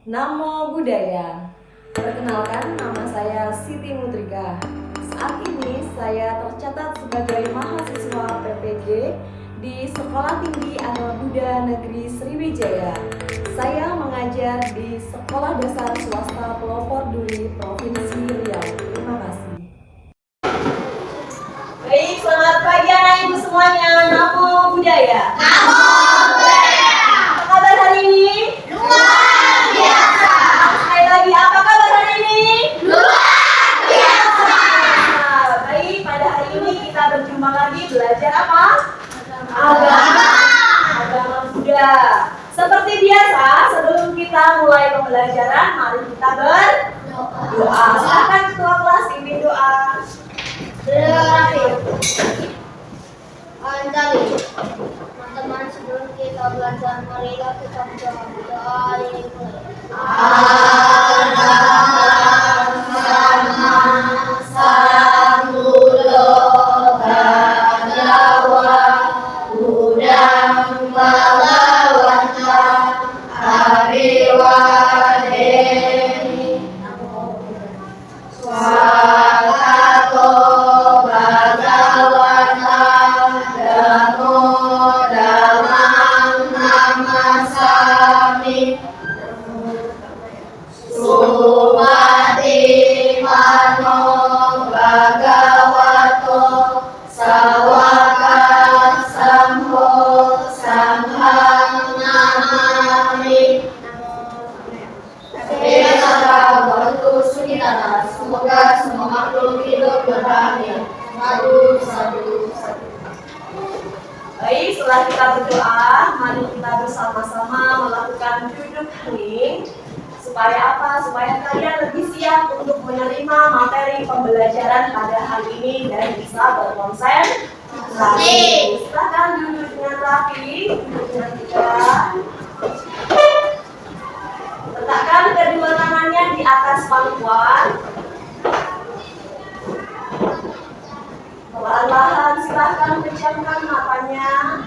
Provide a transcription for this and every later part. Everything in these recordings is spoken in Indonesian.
Namo Buddhaya. Perkenalkan, nama saya Siti Mutrika. Saat ini saya tercatat sebagai mahasiswa PPG di Sekolah Tinggi Agama Buddha Negeri Sriwijaya. Saya mengajar di Sekolah Dasar Swasta Pelopor Duri, Provinsi Riau. Terima kasih. Baik, selamat pagi anak ibu semuanya. Namo Buddhaya. Namo Buddhaya. Apa kabar hari ini? Luar biasa. Sekali lagi, apa kabar hari ini? Luar biasa. Baik, pada hari ini kita berjumpa lagi belajar apa? Agama Buddha. Seperti biasa, sebelum kita mulai pembelajaran, mari kita berdoa. Silakan ketua kelas pimpin doa. Teman-teman, sebelum kita belajar, marilah kita berdoa. Semoga semua makhluk hidup berbahagia. Baik, setelah kita berdoa, mari kita bersama-sama melakukan duduk hening. Supaya apa? Supaya kalian lebih siap untuk menerima materi pembelajaran pada hari ini dan bisa berkonsentrasi. Silakan duduk dengan rapi, duduk dengan tegak. Letakkan kedua tangannya di atas pangkuan. Perlahan-lahan silahkan pejamkan matanya.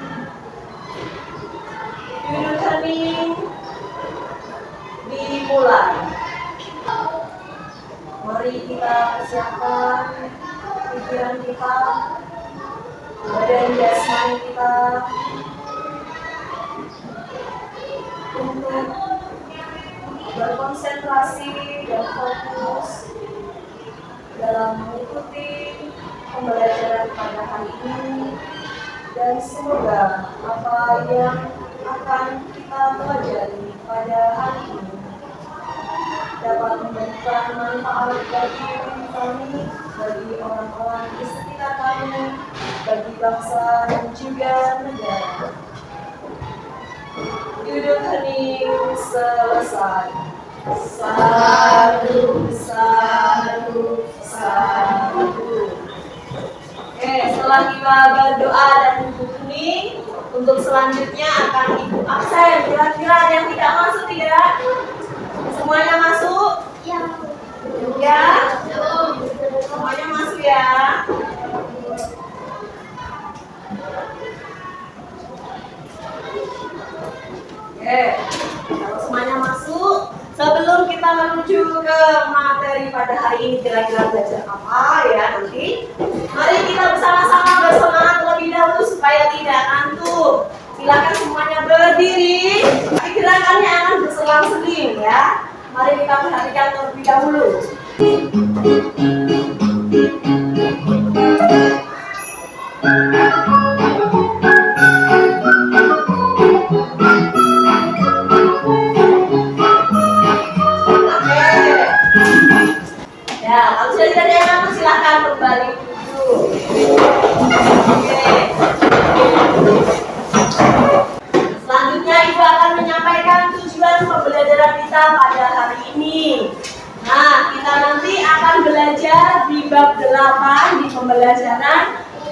Duduk hening. Dimulai. Mari kita persiapkan pikiran kita, badan jasmani kita untuk berkonsentrasi dan fokus dalam mengikuti pembelajaran pada hari ini, dan semoga apa yang akan kita pelajari pada hari ini dapat memberikan manfaat bagi diri kami, bagi orang-orang di sekitar kami, bagi bangsa dan juga negara. Duduk hening selesai. Sadu, sadu, sadu. Oke, setelah kita berdoa dan duduk hening, untuk selanjutnya akan ibu absen. Kira-kira ada yang tidak masuk tidak? Semuanya masuk? Ya. Ya? Semuanya masuk ya? Oke, kalau semuanya masuk, sebelum kita menuju ke materi pada hari ini, kira-kira belajar apa ya nanti, mari kita bersama-sama bersemangat terlebih dahulu supaya tidak ngantuk. Silakan semuanya berdiri. Gerakannya akan berselang-seling ya. Mari kita perhatikan terlebih dahulu. Ya, kalau sudah tidak ada yang ngantuk, silakan kembali duduk. Oke. Selanjutnya Ibu akan menyampaikan tujuan pembelajaran kita pada hari ini. Nah, kita nanti akan belajar di bab 8 di pembelajaran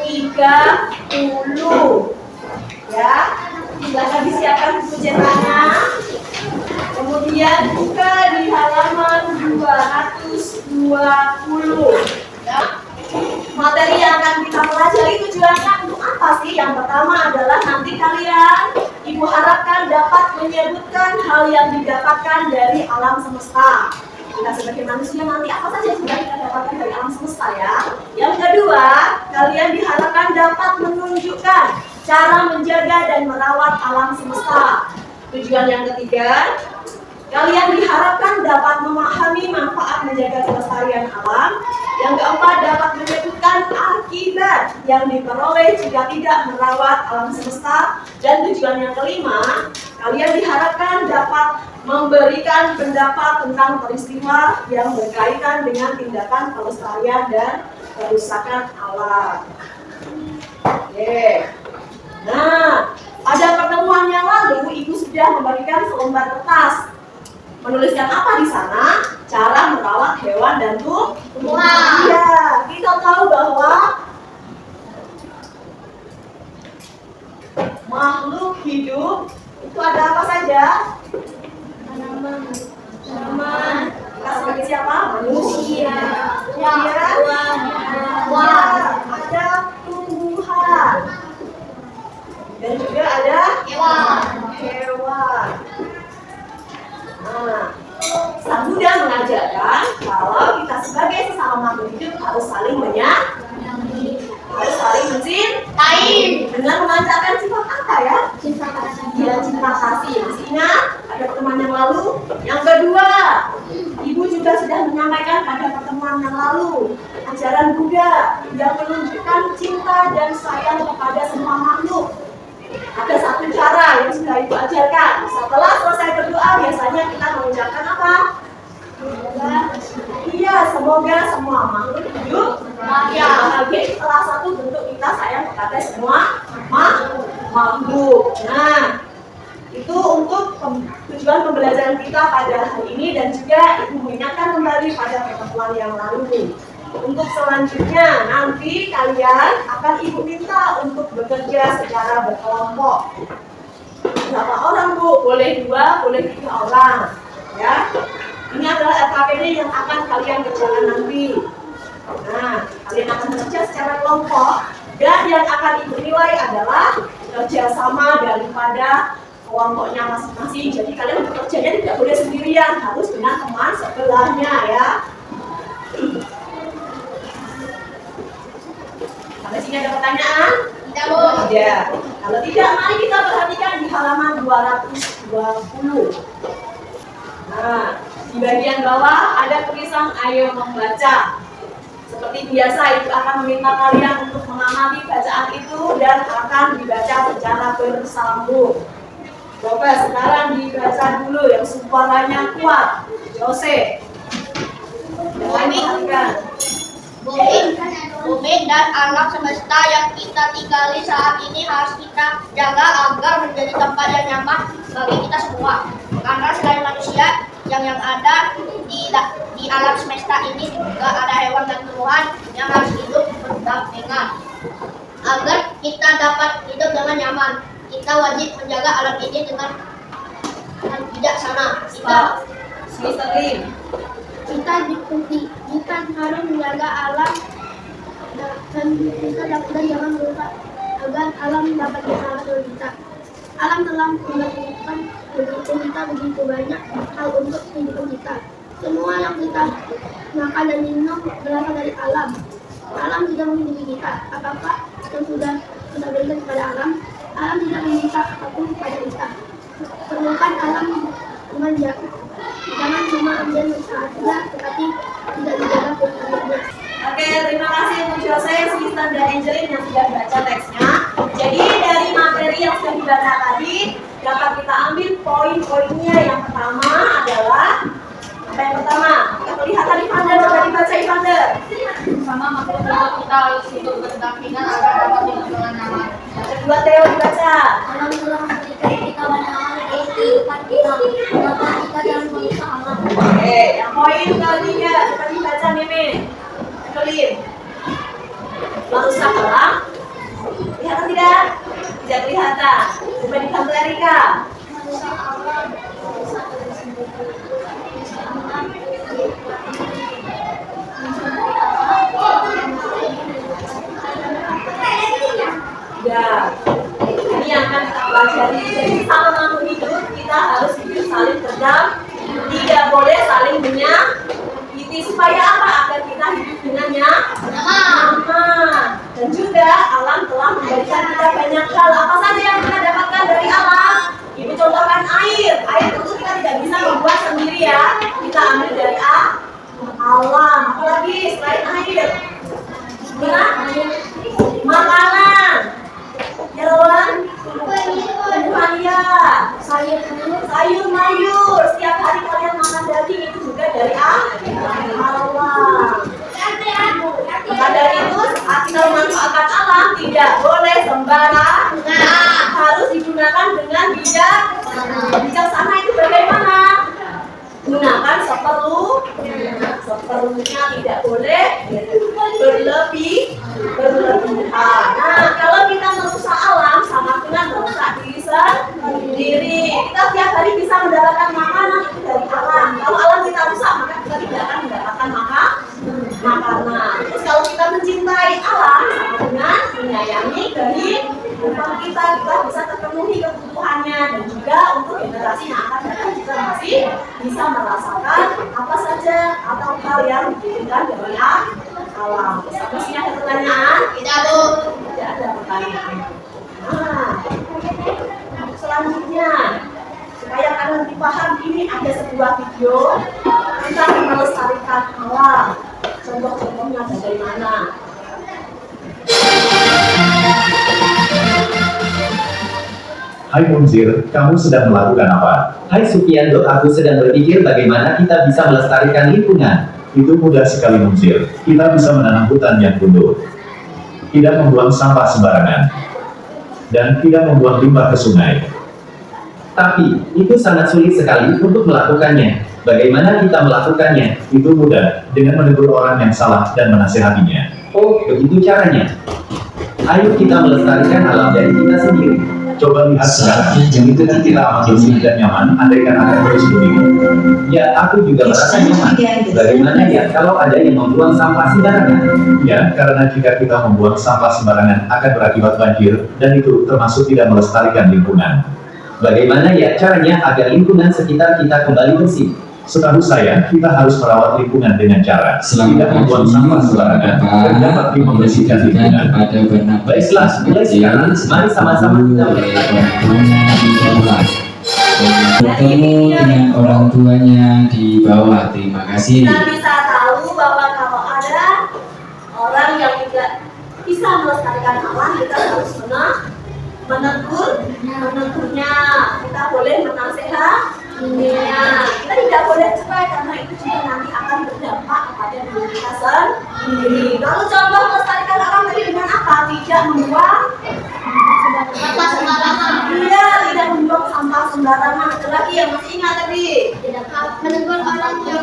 30. Ya, silakan disiapkan buku cetaknya. Kemudian buka di halaman 220. Ya. materi yang akan kita pelajari tujuannya untuk apa sih? Yang pertama adalah nanti kalian, Ibu harapkan dapat menyebutkan hal yang didapatkan dari alam semesta. Kita sebagai manusia nanti apa saja yang sudah kita dapatkan dari alam semesta ya. Yang kedua, kalian diharapkan dapat menunjukkan cara menjaga dan merawat alam semesta. Tujuan yang ketiga, kalian diharapkan dapat memahami manfaat menjaga kelestarian alam. Yang keempat, dapat menyebutkan akibat yang diperoleh jika tidak merawat alam semesta. Dan tujuan yang kelima, kalian diharapkan dapat memberikan pendapat tentang peristiwa yang berkaitan dengan tindakan pelestarian dan kerusakan alam. Oke. Nah, pada pertemuan yang lalu, Ibu sudah membagikan selembar kertas. Menuliskan apa di sana? Cara merawat hewan dan tumbuhan. Iya, kita tahu bahwa makhluk hidup itu ada apa saja? Tanaman. Kita sebagai siapa? Manusia. Kemudian ada tumbuhan. Dan juga ada hewan. Nah, Sang Buddha mengajarkan kalau kita sebagai sesama makhluk hidup harus saling menyayangi, harus saling mencintai dengan memancarkan sifat apa ya? Cinta kasih. Masih ingat ada pertemuan yang lalu? Yang kedua, Ibu juga sudah menyampaikan pada pertemuan yang lalu ajaran Buddha yang menunjukkan cinta dan sayang kepada semua makhluk. Ada satu cara yang sudah Ibu ajarkan. Setelah selesai berdoa, biasanya kita mengucapkan apa? Iya, semoga semua makhluk hidup bahagia. Salah satu bentuk kita sayang kepada semua makhluk. Nah, itu untuk tujuan pembelajaran kita pada hari ini, dan juga Ibu mengingatkan kembali pada pertemuan yang lalu. Untuk selanjutnya, nanti kalian akan Ibu minta untuk bekerja secara berkelompok. Berapa orang, Bu? Boleh 2, boleh 3 orang. Ya, ini adalah LKPD yang akan kalian kerjakan nanti. Nah, kalian akan bekerja secara kelompok, dan yang akan Ibu nilai adalah kerjasama daripada kelompoknya masing-masing. Jadi kalian bekerjanya tidak boleh sendirian, harus dengan teman sebelahnya ya. Sampai sini ada pertanyaan? Tidak, Bu. Tidak. Kalau tidak, mari kita perhatikan di halaman 220. Nah, di bagian bawah ada tulisan ayo membaca. Seperti biasa, Ibu akan meminta kalian untuk mengamati bacaan itu dan akan dibaca secara bersambung. Coba sekarang dibaca dulu yang suaranya kuat. Jose. Bumi dan alam semesta yang kita tinggali saat ini harus kita jaga agar menjadi tempat yang nyaman bagi kita semua. Karena selain manusia yang ada di alam semesta ini juga ada hewan dan tumbuhan yang harus hidup berdampingan. Agar kita dapat hidup dengan nyaman, kita wajib menjaga alam ini dengan bijaksana. Kita harus menjaga alam dan kita dan jangan lupa agar alam dapat dirawat oleh kita. Alam telah memberikan begitu banyak hal untuk kehidupan kita. Semua yang kita makan dan minum berasal dari alam. Alam tidak menghidupi kita. Apakah yang sudah kita berikan kepada alam? Alam tidak meminta apapun kepada kita. Perlukan alam dengan jangan cuma ambil manfaatnya, tetapi tidak dijaga keuntungannya. Oke, terima kasih untuk Jose, Sistan, dan Angelin yang sudah baca teksnya. Jadi dari materi yang sudah dibaca tadi dapat kita ambil poin-poinnya. Yang pertama adalah apa yang pertama? Kita lihat tadi Ivander, coba dibaca Ivander. Sama makhluk hidup kita harus hidup berdampingan agar dapat hidup dengan nyaman. Yang kedua Theo dibaca. Alam telah memberikan kita banyak hal untuk kehidupan kita. Maka kita jangan merusak alam. Oke, yang poin ketiga coba dibaca Mimin. Kelin. Merusak alam. Kelihatan tidak? Tidak kelihatan. Coba dibantu Erika. Merusak alam. Merusak dari sumber Jadi sama makhluk hidup kita harus hidup saling berdampingan, tidak boleh saling menyakiti. Supaya apa? Agar kita hidup dengan nyaman. Dan juga alam telah memberikan kita banyak hal. Apa saja yang kita dapatkan dari alam? Ibu contohkan air. Air tentu kita tidak bisa membuat sendiri ya. Kita ambil dari alam. Apalagi selain air? Makanan. Ya lawan? Tumbuhan ya. Sayur mayur. Setiap hari kalian makan daging itu juga dari alam. Maka dari itu saat kita memanfaatkan alam tidak boleh sembarangan. Harus digunakan dengan bijaksana. Itu bagaimana? Gunakan seperlunya, tidak boleh berlebihan. Nah, kalau kita merusak alam sama dengan merusak diri sendiri. Kita tiap hari bisa mendapatkan makanan itu dari alam. Kalau alam kita rusak, maka kita tidak akan mendapatkan makanan. Terus kalau kita mencintai alam sama dengan menyayangi kehidupan kita bisa terpenuhi kebutuhannya, dan juga untuk generasi yang akan datang juga masih bisa merasakan apa saja atau hal yang dibutuhkan dari alam. Sampai sini ada pertanyaan? Tidak, Bu. Tidak ada pertanyaan. Nah, selanjutnya supaya kalian lebih paham, ini ada sebuah video tentang melestarikan alam. Contoh-contohnya bagaimana? Hai Munzir, kamu sedang melakukan apa? Hai Sufiando, aku sedang berpikir bagaimana kita bisa melestarikan lingkungan. Itu mudah sekali Munzir. Kita bisa menanam hutan yang tunduk, tidak membuang sampah sembarangan, dan tidak membuang limbah ke sungai. Tapi, itu sangat sulit sekali untuk melakukannya. Bagaimana kita melakukannya? Itu mudah, dengan menegur orang yang salah dan menasehatinya. Oh, begitu caranya. Ayo kita melestarikan alam dari kita sendiri. Coba lihat sekarang, yang itu kan kita amat bersih dan nyaman, andaikan akan terus begini. Ya, aku juga merasa nyaman. Bagaimana ya kalau ada yang membuang sampah sembarangan? Ya, karena jika kita membuang sampah sembarangan akan berakibat banjir, dan itu termasuk tidak melestarikan lingkungan. Bagaimana ya caranya agar lingkungan sekitar kita kembali bersih? Setahu saya, kita harus merawat lingkungan dengan cara tidak membuang sampah sembarangan dan dapat membersihkan lingkungan. Baiklah, mulai sekarang, mari sama-sama kita bertemu dengan orang tuanya di bawah. Terima kasih. Kita bisa tahu bahwa kalau ada orang yang tidak bisa melestarikan alam, kita harus menegurnya. Kita boleh menasehatinya. Kita tidak boleh cerai karena itu juga nanti akan berdampak kepada diri kita sendiri. Lalu contoh melestarikan alam tadi dengan apa? Tidak membuang sampah sembarangan. Iya, tidak membuang sampah sembarangan. Ada lagi yang masih ingat tadi? Menegur orang yang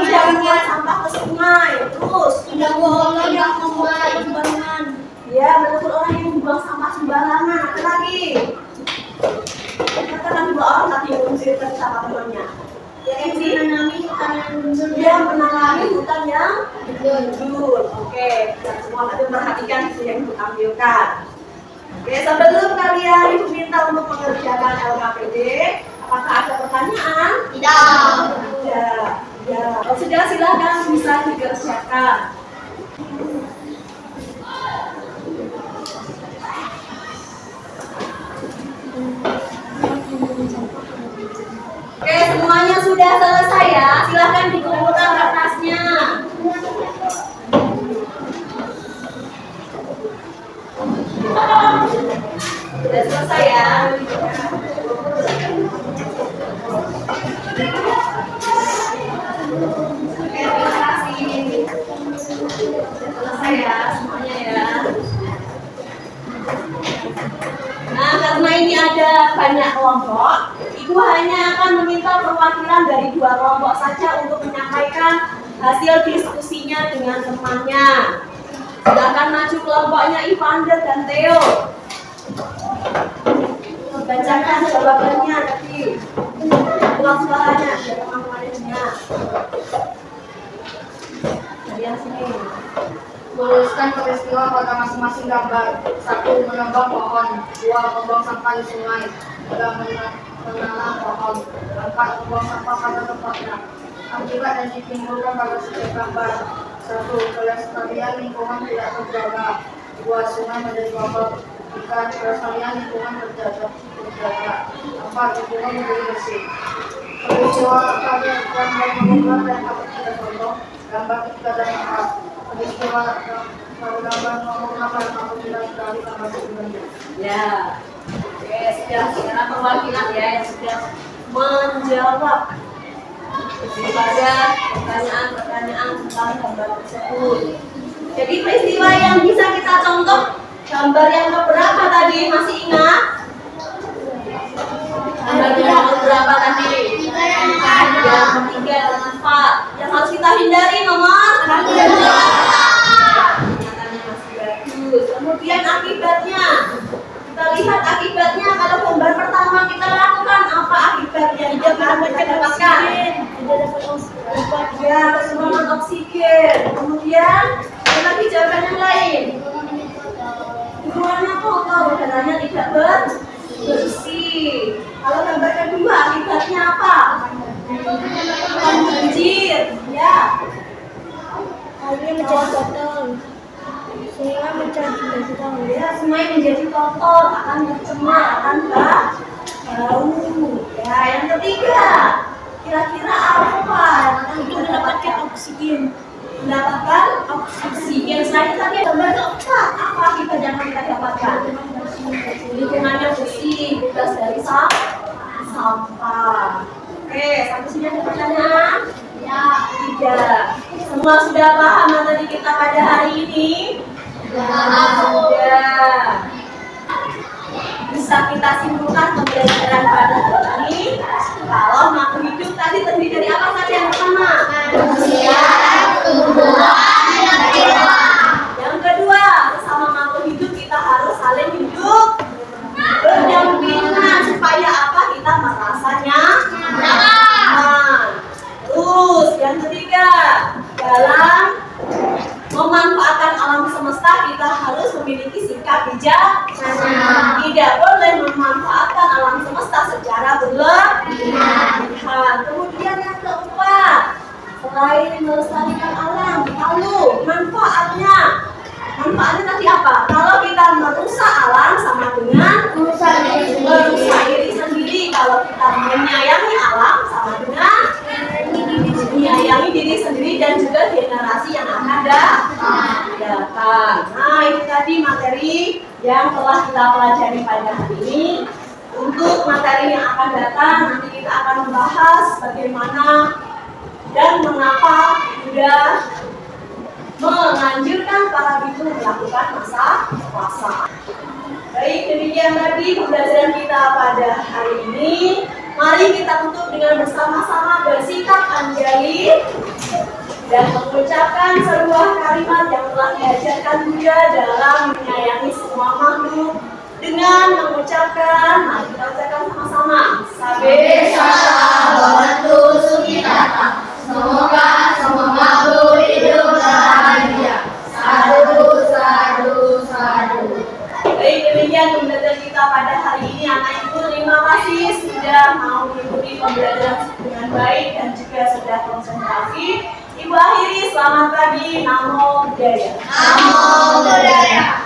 Tidak membuang sampah ke sungai. Terus tidak boleh yang membuat sembarangan. ya, menegur orang yang membuang sampah sembarangan. Ada lagi? Katakan dua orang tadi yang menceritakan sama temannya. Ya, MC menanami hutan yang gundul. Ya, menanami hutan yang gundul. Oke, kita semua nanti perhatikan yang Ibu tampilkan. Oke, sebelum kalian Ibu minta untuk mengerjakan LKPD, apakah ada pertanyaan? Tidak. Tidak. Ya, kalau sudah silakan bisa dikerjakan. Oke, semuanya sudah selesai ya. Silahkan dikumpulkan kertasnya. Sudah selesai ya. Oke, terima kasih. Sudah selesai ya semuanya ya. Nah, karena ini ada banyak kelompok, Ibu hanya akan meminta perwakilan dari 2 kelompok saja untuk menyampaikan hasil diskusinya dengan temannya. Silakan maju kelompoknya Ivander dan Theo. Bacakan jawabannya tadi. Ulang suaranya biar teman-teman dengar. Dari yang sini. Menuliskan peristiwa pada masing-masing gambar. 1. Menebang pohon. 2. Membuang sampah di sungai. 3. Menanam pohon. 4. Membuang sampah pada tempatnya. Akibat yang ditimbulkan pada setiap gambar. 1. Kelestarian lingkungan tidak terjaga. 2. Sungai menjadi kotor. 3. Kelestarian lingkungan terjaga. 4. Lingkungan menjadi bersih. Peristiwa tadi gambar mengumpulkan dan dapat kita contoh. Gambar 3 dan 4. Peristiwa pada gambar nomor 6 dan apabila sekali gambar 9. Ya. Oke, sekarang perwakilan ya yang sudah menjawab daripada pertanyaan-pertanyaan tentang gambar tersebut. Jadi peristiwa yang bisa kita contoh gambar yang keberapa tadi, masih ingat? Gambar yang keberapa tadi? Yang ketiga dan 4. Yang harus kita hindari nomor? Pernyataannya masih bagus. Kemudian akibatnya. Kita lihat akibatnya kalau gambar pertama kita lakukan apa akibatnya? Tidak akan kita dapatkan. Ya, kekurangan oksigen. Kemudian ada lagi jawaban yang lain. Lingkungannya kotor, udaranya tidak bersih. Kalau gambar kedua akibatnya apa? Banjir. Ya. Airnya menjadi kotor. Sungai menjadi kotor. Ya, sungai menjadi kotor, akan tercemar, akan bau. Ya, yang ketiga, kira-kira apa yang akan kita dapatkan? Oksigen. Mendapatkan oksigen. Selain tadi gambar keempat, apa akibat yang akan kita dapatkan? Lingkungannya bersih, bebas dari sampah. Oke, sampai sini ada pertanyaan? Ya, tidak. Semua sudah paham materi kita pada hari ini? Sudah. Bisa kita simpulkan pembelajaran pada hari ini kalau makhluk hidup tadi terdiri dari apa saja yang pertama? Manusia, tumbuhan, dan hewan. Yang kedua, sesama makhluk hidup kita harus saling hidup berdampingan supaya apa? Kita merasanya nyaman. Terus yang ketiga, dalam memanfaatkan alam semesta kita harus memiliki sikap bijak. Tidak boleh memanfaatkan alam semesta secara berlebihan. Kemudian yang keempat, selain melestarikan alam, lalu manfaatnya tadi apa? Kalau kita merusak alam sama dengan merusak diri sendiri. Kalau kita menyayangi alam sama dengan menyayangi diri sendiri dan juga generasi yang akan datang. Nah, itu tadi materi yang telah kita pelajari pada hari ini. Untuk materi yang akan datang, nanti kita akan membahas bagaimana dan mengapa Buddha menganjurkan para biksu melakukan masa puasa. Baik, demikian tadi pembelajaran kita pada hari ini. Mari kita tutup dengan bersama-sama bersikap anjali dan mengucapkan sebuah kalimat yang telah diajarkan Buddha dalam menyayangi semua makhluk dengan mengucapkan, mari kita ucapkan sama-sama. Sabbe sata bhavantu sukhita. Semoga semua makhluk hidup bahagia. Sadu, sadu, sadu. Baik, demikian pembelajaran kita pada hari ini. Anak Ibu, terima kasih sudah mau mengikuti pembelajaran dengan baik dan juga sudah konsentrasi. Ibu akhiri, selamat pagi. Namo Buddhaya. Namo Buddhaya.